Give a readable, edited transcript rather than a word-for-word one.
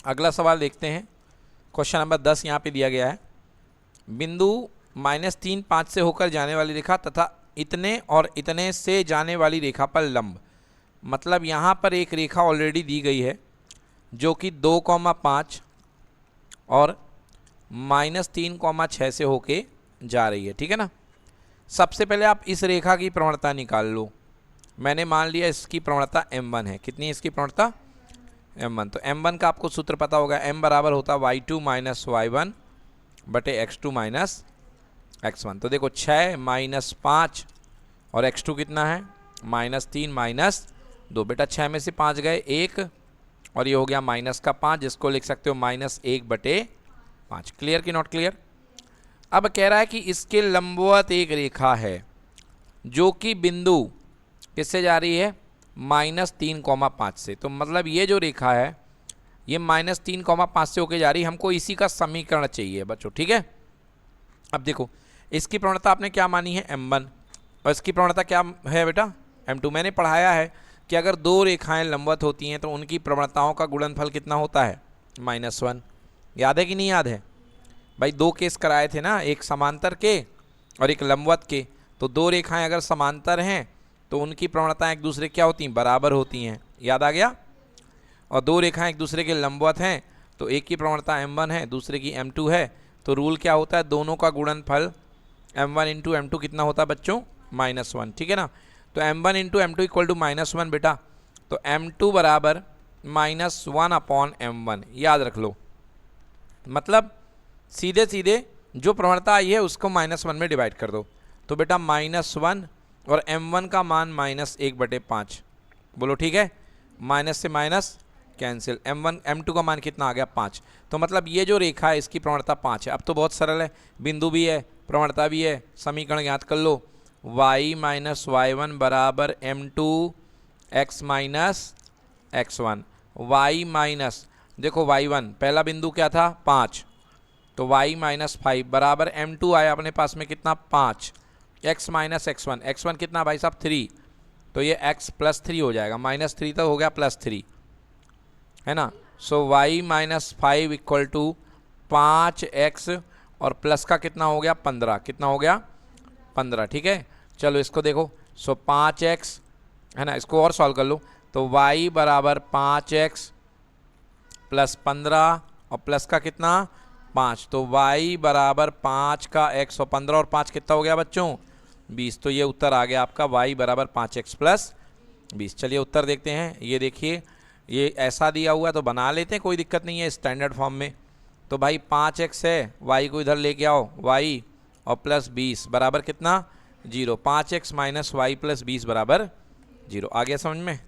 अगला सवाल देखते हैं। क्वेश्चन नंबर 10 यहाँ पे दिया गया है। बिंदु -3 5 से होकर जाने वाली रेखा तथा इतने और इतने से जाने वाली रेखा पर लंब। मतलब यहाँ पर एक रेखा ऑलरेडी दी गई है जो कि 2,5 और -3,6 से होके जा रही है, ठीक है ना। सबसे पहले आप इस रेखा की प्रवणता निकाल लो। मैंने मान लिया इसकी प्रवणता m1 है। कितनी है इसकी प्रवणता? m1। तो m1 का आपको सूत्र पता होगा, m बराबर होता y2 - y1 बटे x2 - x1। तो देखो 6 - 5 और x2 कितना है? -3 - 2। बेटा 6 में से 5 गए 1 और ये हो गया माइनस का 5, जिसको लिख सकते हो -1 बटे 5। क्लियर कि नॉट क्लियर? अब कह रहा है कि इसके लंबवत एक रेखा है जो कि बिंदु किससे जा रही है? -3,5 से। तो मतलब ये जो रेखा है ये -3,5 से होके जा रही है। हमको इसी का समीकरण चाहिए बच्चों, ठीक है। अब देखो इसकी प्रवणता आपने क्या मानी है? m1। और इसकी प्रवणता क्या है बेटा? m2। मैंने पढ़ाया है कि अगर दो रेखाएं लंबवत होती हैं तो उनकी प्रवणताओं का गुणनफल कितना होता है? -1। याद है कि नहीं याद है? भाई दो केस कराए थे ना, एक समांतर के और एक लंबवत के। तो दो रेखाएं अगर समांतर हैं तो उनकी प्रवणताएं एक दूसरे क्या होती हैं? बराबर होती हैं। याद आ गया? और दो रेखाएं एक दूसरे के लंबवत हैं तो एक की प्रवणता m1 है, दूसरे की m2 है। तो रूल क्या होता है? दोनों का गुणनफल m1 × m2 कितना होता है बच्चों? -1, ठीक है ना। तो m1 × m2 = -1 बेटा। तो m2 बराबर -1/m1। याद रख लो। मतलब सीधे सीधे जो प्रवणता आई है उसको -1 में डिवाइड कर दो। तो बेटा -1 और m1 का मान -1/5। बोलो ठीक है। माइनस से माइनस कैंसिल। m1 m2 का मान कितना आ गया? 5। तो मतलब ये जो रेखा है इसकी प्रवणता 5 है। अब तो बहुत सरल है, बिंदु भी है, प्रवणता भी है, समीकरण ज्ञात कर लो। y - y1 बराबर m2 x - x1। y minus, देखो y1 पहला बिंदु क्या था? 5। तो y - 5 बराबर m2 आया अपने पास में कितना? 5। x - x1, x1 कितना भाई साहब? 3। तो ये x + 3 हो जाएगा। -3 तक हो गया +3, है ना। सो y - 5 = 5x और प्लस का कितना हो गया? 15। कितना हो गया? 15, ठीक है। चलो इसको देखो। सो 5x, है ना। इसको और सॉल्व कर लो। तो y बराबर 5x + 15 और प्लस का कितना? 5। तो y बराबर 5 का x और 15 और 5 कितना हो गया बच्चों? 20। तो ये उत्तर आ गया आपका y बराबर 5x + 20। चलिए उत्तर देखते हैं। ये देखिए, ये ऐसा दिया हुआ है तो बना लेते हैं, कोई दिक्कत नहीं है स्टैंडर्ड फॉर्म में। तो भाई 5x है, y को इधर लेके आओ, y और +20 बराबर कितना? 0। 5x - y + 20 बराबर 0। आ गया समझ में?